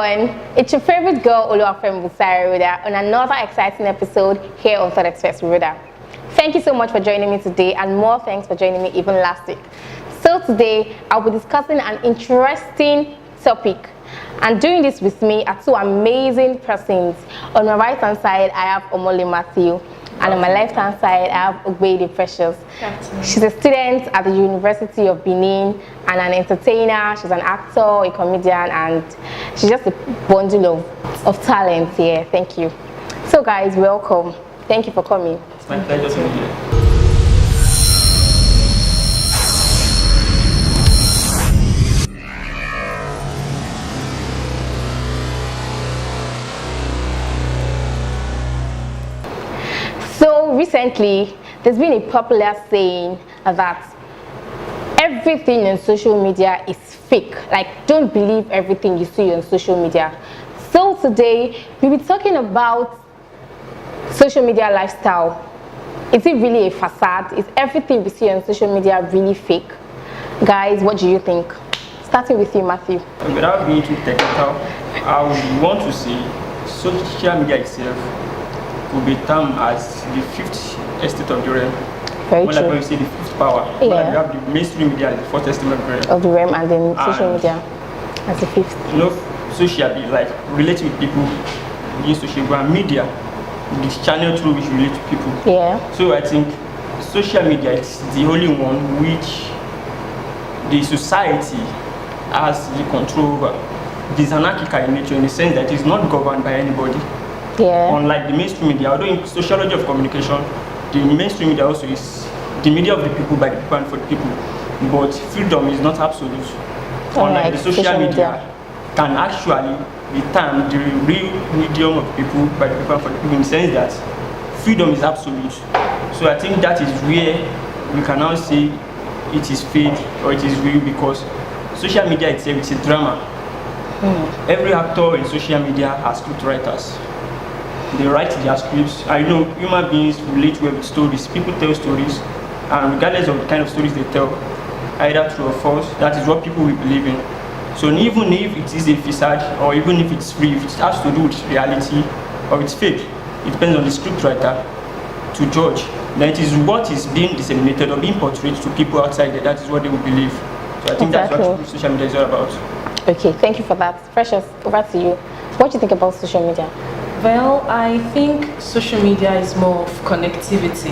everyone, it's your favorite girl Oluwafemi Busari on another exciting episode here on Third Express Roda. Thank you so much for joining me today, and more thanks for joining me even last week. So today I'll be discussing an interesting topic, and doing this with me are two amazing persons. On my right hand side I have Omole Matthew, and on my left hand side I have Ogbede Precious. She's a student at the University of Benin and an entertainer. She's an actor, a comedian, and she's just a bundle of talent here. Thank you. So guys, welcome. Thank you for coming. It's my pleasure to be here. So recently, there's been a popular saying that everything on social media is fake. Like, don't believe everything you see on social media. So today, we'll be talking about social media lifestyle. Is it really a facade? Is everything we see on social media really fake? Guys, what do you think? Starting with you, Matthew. Without being too technical, I would want to say social media itself could be termed as the fifth estate of the realm. Very when true. I say the fifth power, Yeah. when you have the mainstream media as the fourth estate of the realm. Of the realm, and then social media as the fifth. You know, social media, like relating with people, in social media, the channel through which you relate to people. Yeah. So I think social media is the only one which the society has the control over. It is anarchical in nature, in the sense that it is not governed by anybody. Yeah. Unlike the mainstream media, although in sociology of communication, the mainstream media also is the media of the people, by the people, and for the people. But freedom is not absolute. Unlike the social media, can actually be termed the real medium of people, by the people, and for the people, in the sense that freedom is absolute. So I think that is where we can now say it is fake or it is real, because social media itself is a drama. Every actor in social media has script writers. They write their scripts. I know human beings relate well with stories. People tell stories, and regardless of the kind of stories they tell, either true or false, that is what people will believe in. So even if it is a facade, or even if it's free, if it has to do with reality or it's fake, it depends on the script writer to judge. Then it is what is being disseminated or being portrayed to people outside there, that is what they will believe. So I think that's what social media is all about. Okay, thank you for that. Precious, over to you. What do you think about social media? Well, I think social media is more of connectivity.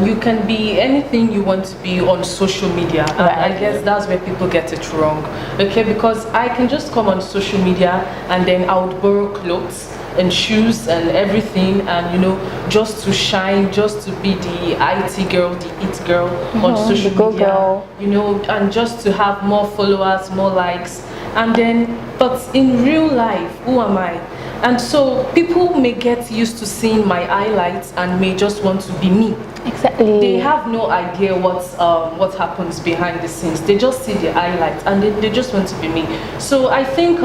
You can be anything you want to be on social media. Right. I guess that's where people get it wrong. Okay, because I can just come on social media and then I would borrow clothes and shoes and everything, and you know, just to shine, just to be the IT girl, the it girl on social media. Girl. You know, and just to have more followers, more likes. And then, but in real life, who am I? And so people may get used to seeing my highlights and may just want to be me. Exactly. They have no idea what happens behind the scenes. They just see the highlights and they just want to be me. So I think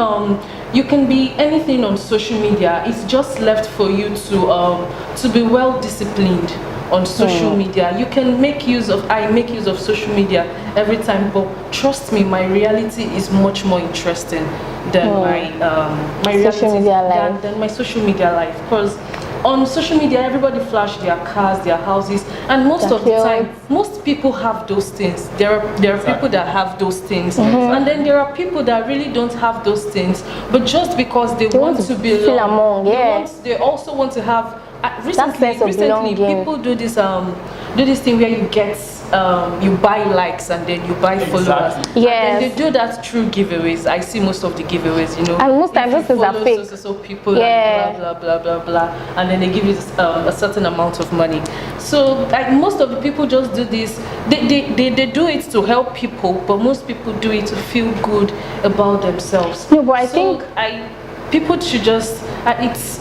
you can be anything on social media. It's just left for you to be well disciplined on social media. You can make use of, I make use of social media every time, but trust me, my reality is much more interesting than my social media life. Than my social media life. Because on social media, everybody flash their cars, their houses, and most of the time, most people have those things. There are people that have those things, and then there are people that really don't have those things, but just because they want to belong, they also want to have. Recently, people do this thing where you get you buy likes and then you buy followers. Yes. And they do that through giveaways. I see most of the giveaways, you know. And most times this is a fake. So people and blah blah blah blah blah, and then they give you a certain amount of money. So like most of the people just do this. They do it to help people, but most people do it to feel good about themselves. No, but I think people should just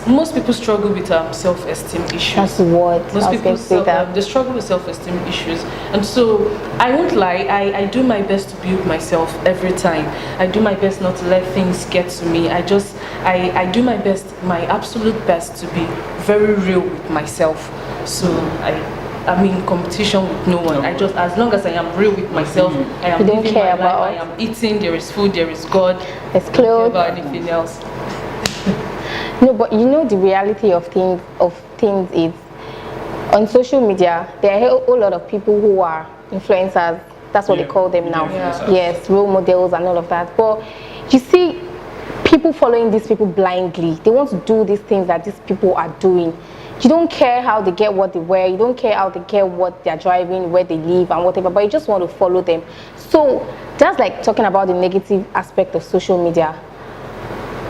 most people struggle with self-esteem issues. That's what most people they struggle with self-esteem issues, and so I won't lie, I do my best to build myself every time. I do my best not to let things get to me. I do my best, my absolute best, to be very real with myself. So competition with no one. I just, as long as I am real with myself, I am living my life, I am eating, there is food, there is God, there's clothes, about anything else. No, but you know the reality of things is on social media there are a whole lot of people who are influencers. That's what they call them now. Yes, role models and all of that. But you see people following these people blindly. They want to do these things that these people are doing. You don't care how they get what they wear, you don't care how they get what they're driving, where they live and whatever, but you just want to follow them. So that's like talking about the negative aspect of social media.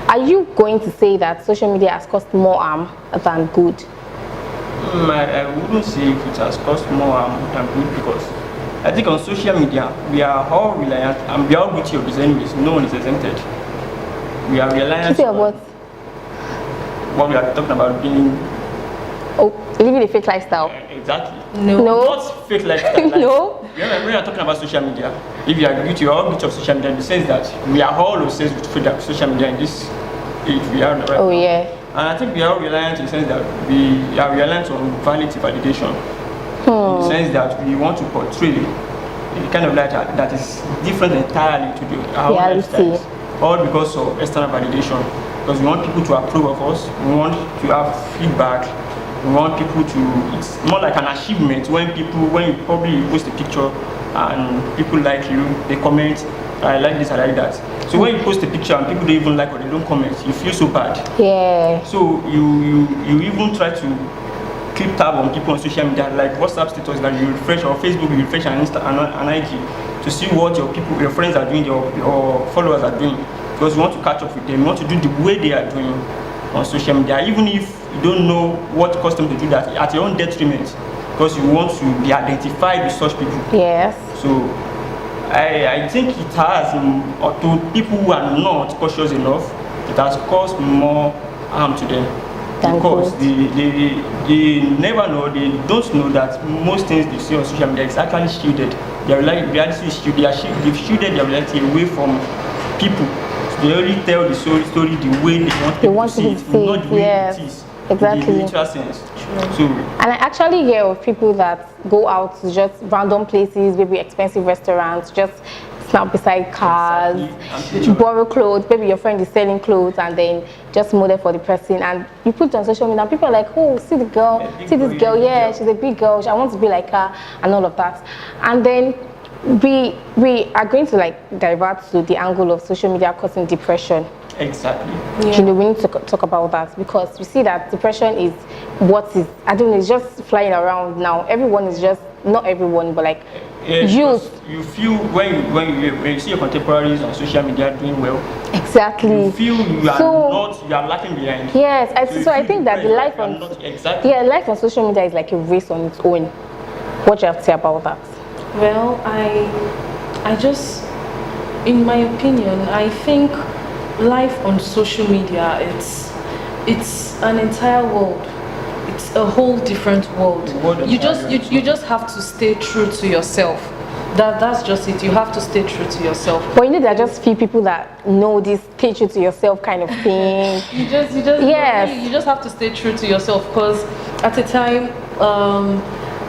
Are you going to say that social media has caused more harm than good? I wouldn't say if it has caused more harm than good, because I think on social media we are all reliant and we are all guilty of this anyways. No one is exempted. We are reliant on what we are talking about being living a fake lifestyle. Exactly. No. Not fake lifestyle. Like, no. When we are talking about social media, if you are guilty, you are all guilty of social media in the sense that we are all obsessed with social media in this age we are right now. Oh yeah. And I think we are reliant in the sense that we are reliant on vanity validation. In the sense that we want to portray a kind of life that is different entirely to our lifestyles. All because of external validation. Because we want people to approve of us, we want to have feedback, we want people to, it's more like an achievement when you probably post a picture and people like you, they comment, I like this, I like that. So when you post a picture and people don't even like or they don't comment, you feel so bad. Yeah. So you even try to keep tab on people on social media, like WhatsApp status that you refresh, or Facebook you refresh, and Insta and IG, to see what your friends are doing, your followers are doing. Because you want to catch up with them, you want to do the way they are doing on social media, even if you don't know what caused them to do that, at your own detriment, because you want to be identified with such people. Yes. So I think it has, or to people who are not cautious enough, it has caused more harm to them. Because they never know, they don't know that most things they see on social media is actually shielded. Their reality is shielded. They've shielded their reality away from people. So they only tell the story the way they want people to see it, not the way it is. Exactly. In the literal sense. So, and I actually hear of people that go out to just random places, maybe expensive restaurants, just snap beside cars, borrow clothes, maybe your friend is selling clothes and then just model for the person, and you put it on social media and people are like, oh, see the girl, see this girl, yeah, she's a big girl, I want to be like her, and all of that. And then we are going to like divert to the angle of social media causing depression. Exactly. Yeah. You know, we need to talk about that, because we see that depression is what is, I don't know, it's just flying around now. Everyone is just, not everyone, but like youth. You feel when you see your contemporaries on social media doing well. Exactly. You feel you are lacking behind. Yes, so I think that the life on life on social media is like a race on its own. What do you have to say about that? Well, I just, in my opinion, I think life on social media, it's an entire world. It's a whole different world. You just have to stay true to yourself. That's just it. You have to stay true to yourself. But you know, there are just few people that know this stay true to yourself kind of thing. you just have to stay true to yourself, because at a time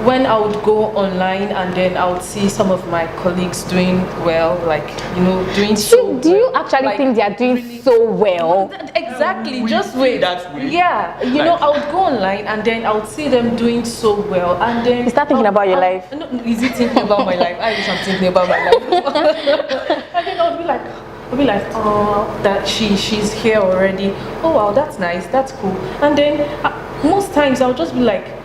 when I would go online and then I would see some of my colleagues doing well, like, you know, doing so well. Do you actually think they are doing really so well? Exactly, just wait. Yeah, you know, I would go online and then I would see them doing so well, and then you start thinking about your life. No, is it thinking about my life? I wish I'm thinking about my life. And then I'll be like, oh, that she's here already. Oh wow, that's nice, that's cool. And then most times I'll just be like,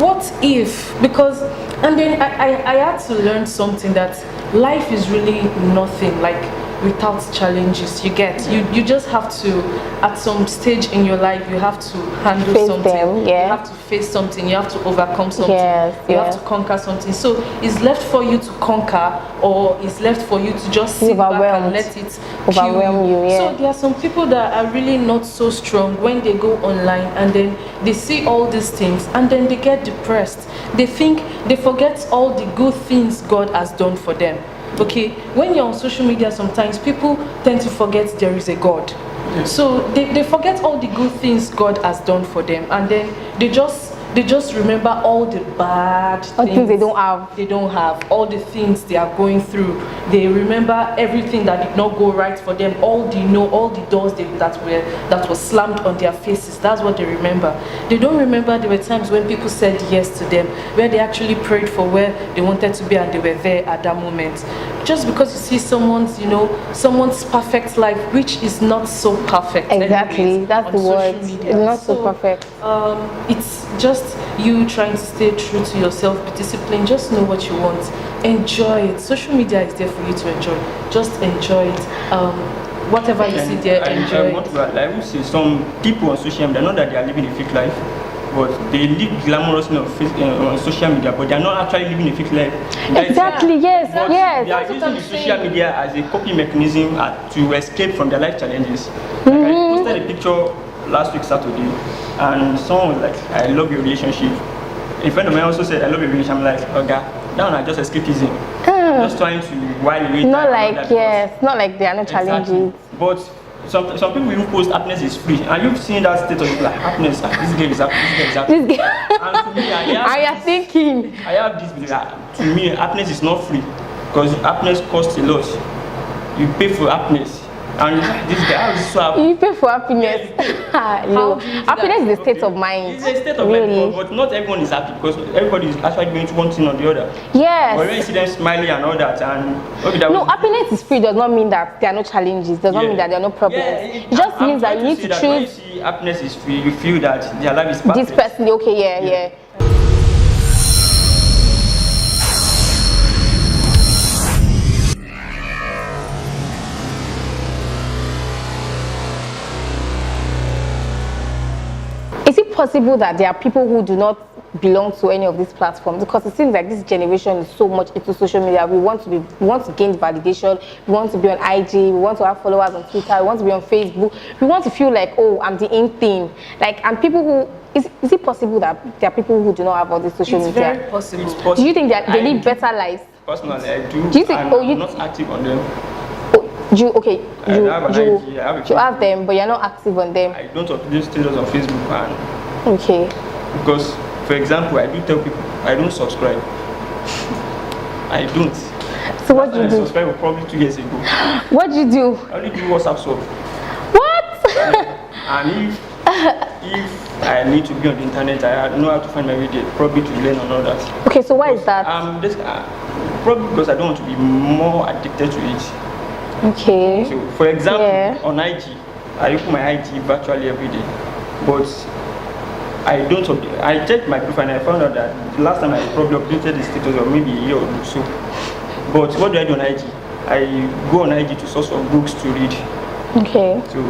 what if? Because, and then I had to learn something, that life is really nothing like without challenges. You just have to, at some stage in your life, you have to handle face something. Them, yeah. You have to face something. You have to overcome something. You have to conquer something. So it's left for you to conquer, or it's left for you to just sit back and let it overwhelm you. Yeah. So there are some people that are really not so strong when they go online and then they see all these things and then they get depressed. They forget all the good things God has done for them. Okay, when you're on social media, sometimes people tend to forget there is a God. So they forget all the good things God has done for them, and then they just They just remember all the bad things they don't have. They don't have all the things they are going through. They remember everything that did not go right for them. All the doors that was slammed on their faces. That's what they remember. They don't remember there were times when people said yes to them, where they actually prayed for where they wanted to be and they were there at that moment. Just because you see someone's perfect life, which is not so perfect. Exactly, anyways, that's the word. It's not so perfect. It's just you trying to stay true to yourself, be disciplined, just know what you want, enjoy it. Social media is there for you to enjoy. Just enjoy it. Whatever you see there, enjoy it. I would say some people on social media, not that they are living a fake life, but they live glamorously on social media, but they are not actually living a fake life. Exactly, yes, but yes. They are using the social media as a coping mechanism to escape from their life challenges. Like I posted a picture last week Saturday, and someone was like, I love your relationship. A friend of mine also said, I love your relationship. I'm like, okay, that one are just escapism. Just trying to while away. Not like, yes, not like they are no challenges. But some people even post happiness is free, and you've seen that status like happiness. This girl is happy. This girl is happy. And to me, I have this belief that to me happiness is not free, because happiness costs a lot. You pay for happiness. And this guy, how is so happy? You pay for happiness. No, happiness is a state of mind. It's a state of mind, but not everyone is happy, because everybody is actually going to one thing or the other. Yes. But when you see them smiling and all that, and no, happiness is free does not mean that there are no challenges. Does not mean that there are no problems. It just means that you need to choose. When you see happiness is free, you feel that their life is perfect. This person, okay, yeah. Is it possible that there are people who do not belong to any of these platforms? Because it seems like this generation is so much into social media. We want to gain validation. We want to be on IG. We want to have followers on Twitter. We want to be on Facebook. We want to feel like, oh, I'm the in thing. Like, and people who is it possible that there are people who do not have all this social media? It's very possible. It's possible. Do you think that they live better lives? Personally, I do. Do you think? I'm not active on them. You have them, but you're not active on them. I don't upload status on Facebook, and okay. Because, for example, I do tell people I don't subscribe. I don't. So what do you do? I subscribed probably 2 years ago. What do you do? I only do WhatsApp swap. What? And if I need to be on the internet, I know how to find my way there, probably to learn on all that. Okay, so why is that? Probably because I don't want to be more addicted to it. Okay. So, for example, on IG, I open my IG virtually every day, but I don't update. I checked my profile and I found out that the last time I probably updated the status of maybe a year or so. But what do I do on IG? I go on IG to source for books to read. Okay. So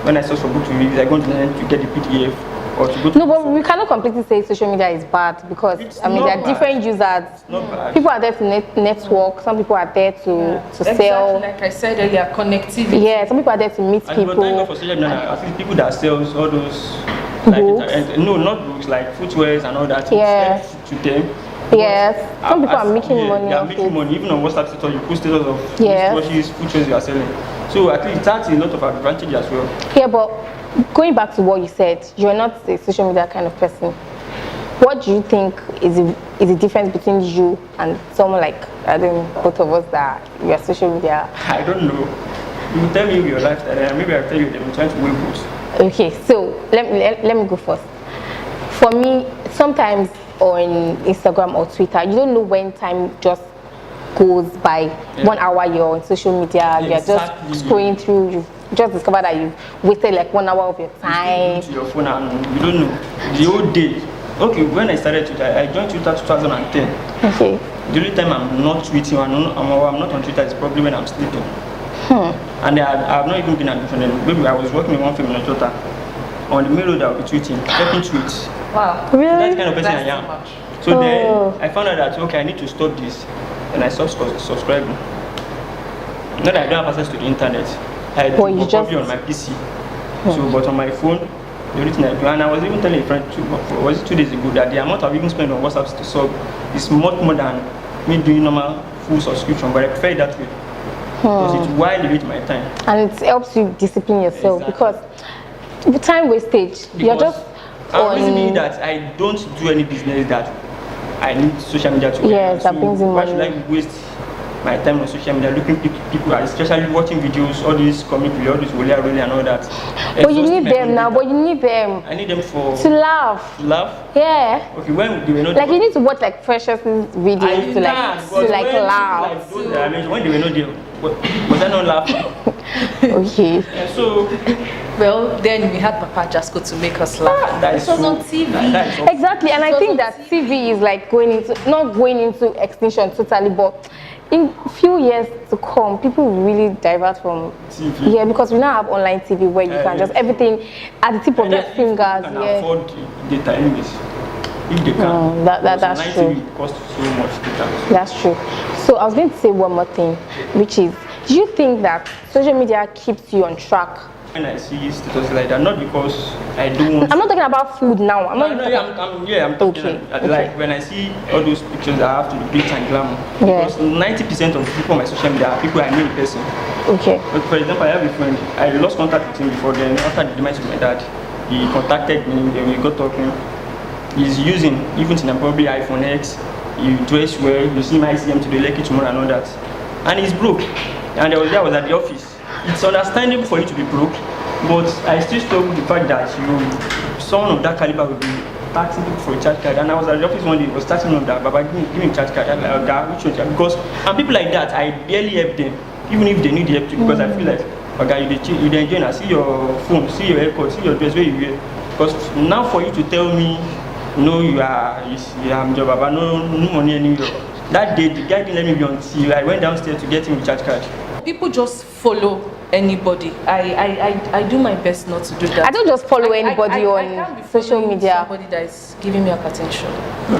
when I search for books to read, I go on the internet to get the PDF or to go to. No, but we cannot completely say social media is bad, because there are different users. People are there to network. Some people are there to sell. Exactly, like I said earlier, connectivity. Yeah, some people are there to meet people. But thank God for social media. I think people that sells all those like no, not books, like footwears and all that. Yeah. To them. Yes. Some people are making money. They are making money. Even on WhatsApp status, you post status of watches, footwears you are selling. So at least that's a lot of advantage as well. Yeah, but going back to what you said, you're not a social media kind of person. What do you think is the difference between you and someone like, I don't know, both of us that we are social media? I don't know. You will tell me your lifestyle, and maybe I'll tell you that we're trying to weigh both. Okay, so let me go first. For me, sometimes on Instagram or Twitter, you don't know when time just goes by. 1 hour you're on social media, you're just scrolling through, you've just discovered that you've wasted like 1 hour of your time. To your phone and you don't know the whole day. Okay, when I started Twitter, I joined Twitter 2010. Okay. The only time I'm not tweeting, I'm not on Twitter is probably when I'm sleeping. And I have not even been on different. Maybe I was working in one film in Twitter. On the main road, I'll be tweeting, taking tweets. Wow. Really? That's the kind of person I am. So then I found out that okay, I need to stop this, and I stopped subscribing. Not that I don't have access to the internet. I do probably on my PC. So, but on my phone, the only thing I do, and I was even telling a friend was it 2 days ago, that the amount I've even spent on WhatsApp to sub is much more than me doing normal full subscription, but I prefer it that way. Because it's while you my time. And it helps you discipline yourself, because time wastage. You're just Reason being that I don't do any business that I need social media to. Yes, that brings in why money. should I waste my time on social media looking people, especially watching videos, all these comic videos, all this Wole Arole and all that. But you need them now. But you need them. I need them to laugh. To laugh? Yeah. Okay, when they were not like you need to watch like Precious's videos to laugh. Like those that I mentioned, when they were not there, was I not laughing? Okay. So, well, then we had Papa Jasco to make us laugh. That was on TV. Exactly, and I think that TV is like not going into extinction totally, but in few years to come, people will really divert from TV. Yeah, because we now have online TV where you can just everything at the tip of your fingers. Can afford data anyways. If they can. That's true. TV costs so much data. That's true. So I was going to say one more thing, which is, do you think that social media keeps you on track? When I see status like that, not because I don't want. I'm not talking about food now. I'm talking. Okay. Like when I see all those pictures that have to be glitz and glamour. Yeah. Because 90% of people on my social media are people I know in person. Okay. But for example, I have a friend. I lost contact with him before. Then after the demise of my dad, he contacted me. Then we got talking. He's using even probably iPhone X. You dress well. You see my ICM today, like it tomorrow and all that. And he's broke. And the other day I was at the office. It's understandable for you to be broke, but I still struggle with the fact that someone of that caliber will be taxing people for a charge card. And I was at the office one day, was starting on that, Baba, give me a charge card. I'm like, okay, which one? Because and people like that, I barely help them, even if they need help too, because I feel like, okay, you enjoy and see your phone, see your haircut, see your dress where you wear. Because now for you to tell me, no, you are Baba, no money anywhere. That day, the guy didn't let me be until I went downstairs to get him a charge card. People just follow anybody. I do my best not to do that. I don't just follow anybody on social media. Somebody that is giving me hypertension.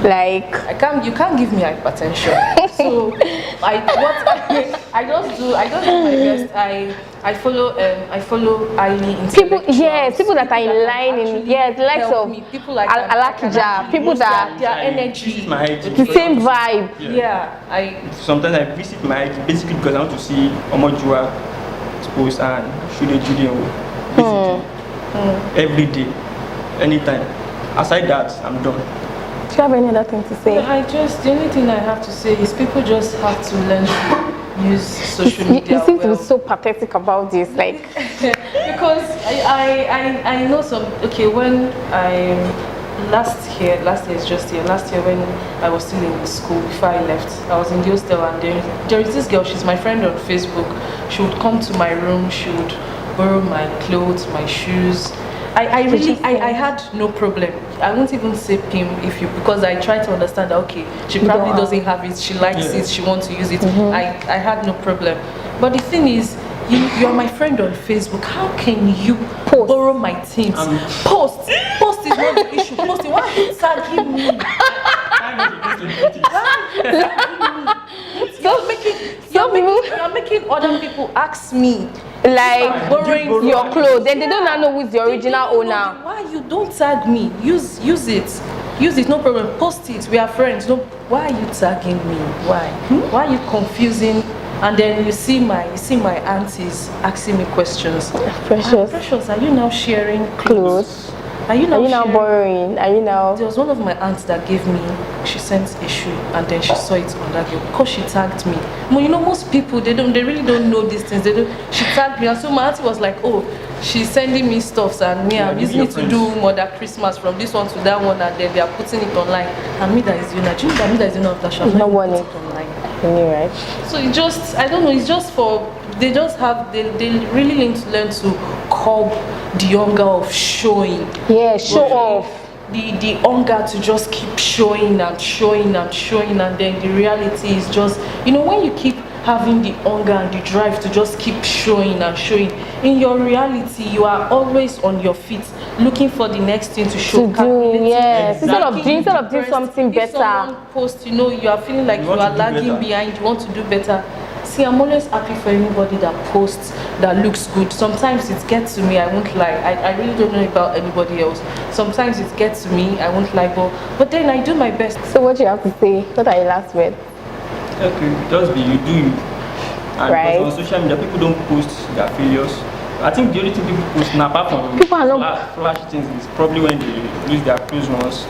Like you can't give me hypertension. So I don't do my best. I follow highly intellectuals. People that are in line the likes of people like Alakija, people that their energy, the same vibe. Yeah, sometimes I visit my IG basically because I want to see Omojua post and shoot a video every day, anytime. Aside that, I'm done. Do you have any other thing to say? The only thing I have to say is people just have to learn to use social media. You seem to be so pathetic about this, like because I know some. Okay, when last year when I was still in school before I left, I was in the hostel and there is this girl, she's my friend on Facebook. She would come to my room, she would borrow my clothes, my shoes. I had no problem. I won't even say pim because I try to understand that okay, she probably doesn't have it, she likes it, she wants to use it. I had no problem. But the thing is, you are my friend on Facebook. How can you borrow my things? Post is not the issue. Post it. Why are you tagging me? You're making other people ask me like borrowing your clothes. Then they don't know who's the original owner. Why you don't tag me? Use it. No problem. Post it. We are friends. No. Why are you tagging me? Why? Why are you confusing? And then you see my aunties asking me questions. Precious, are you now sharing clothes? Are you now borrowing? Are you now? There was one of my aunts that gave me. She sent a shoe, and then she saw it on that girl because she tagged me. Well, most people they really don't know these things. She tagged me, and so my auntie was like, oh, she's sending me stuffs, and me, I'm using it to do Mother Christmas from this one to that one, and then they are putting it online. And me that is Yuna, do you know that me that is Yuna of that shop? No one put it online. Right. So it just, I don't know, it's just for, they really need to learn to curb the hunger of showing. Yeah, show off. The hunger to just keep showing, and then the reality is just, when you keep having the hunger and the drive to just keep showing, in your reality you are always on your feet looking for the next thing to show. Yes, instead of doing something better. If someone posts, you are feeling like you are lagging behind, you want to do better. See, I'm always happy for anybody that posts that looks good. Sometimes it gets to me, I won't lie. I really don't know about anybody else. Sometimes it gets to me, I won't lie, but then I do my best. So what do you have to say? What are your last words? Okay, just be you, do you. And right. Because on social media, people don't post their failures. I think the only thing people post now, apart from People are not flash things, is probably when they lose their close ones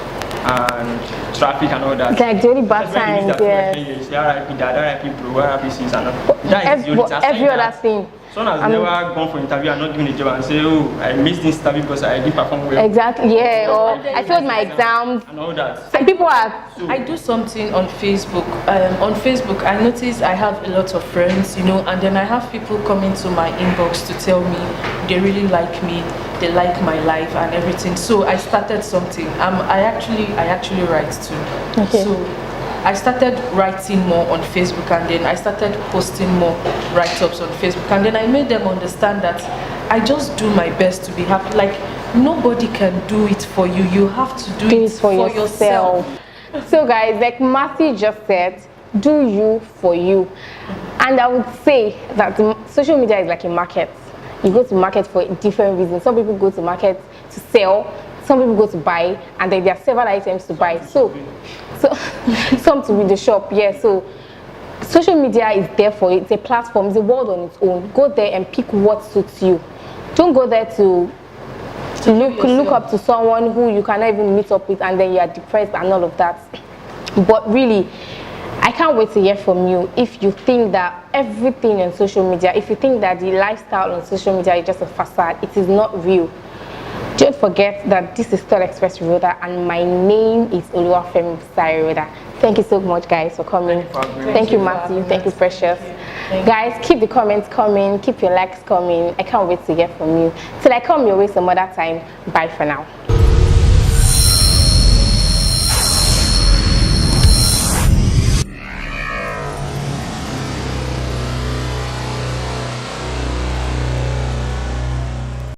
and traffic and all that. It's like the only bad times, yeah. Say RIP dad, RIP bro, RIP sis, and that is the only thing. Every other thing. Someone has never gone for an interview and not given a job and say, oh, I missed this interview because I didn't perform well. Exactly, yeah, or I failed my exams. And all that. And people are... I do something on Facebook. On Facebook, I notice I have a lot of friends, you know, and then I have people coming to my inbox to tell me they really like me, they like my life and everything. So I started something. I actually write too. Okay. So I started writing more on Facebook, and then I started posting more write-ups on Facebook, and then I made them understand that I just do my best to be happy. Like, nobody can do it for you. You have to do it for yourself. So guys, like Matthew just said, do you for you. And I would say that social media is like a market. You go to market for different reasons. Some people go to market to sell, some people go to buy, and then there are several items to buy. So some to be the shop, yeah. So social media is there for you. It's a platform, it's a world on its own. Go there and pick what suits you. Don't go there to look up to someone who you cannot even meet up with, and then you are depressed and all of that. But really, I can't wait to hear from you. If you think that everything on social media, if you think that the lifestyle on social media is just a facade, it is not real. Don't forget that this is Thought Express Roda, and my name is Oluwafemi Roda. Thank you so much, guys, for coming. Thank you, Matthew. Thank you, Precious. Guys, keep the comments coming, keep your likes coming. I can't wait to hear from you. Till I come your way some other time. Bye for now.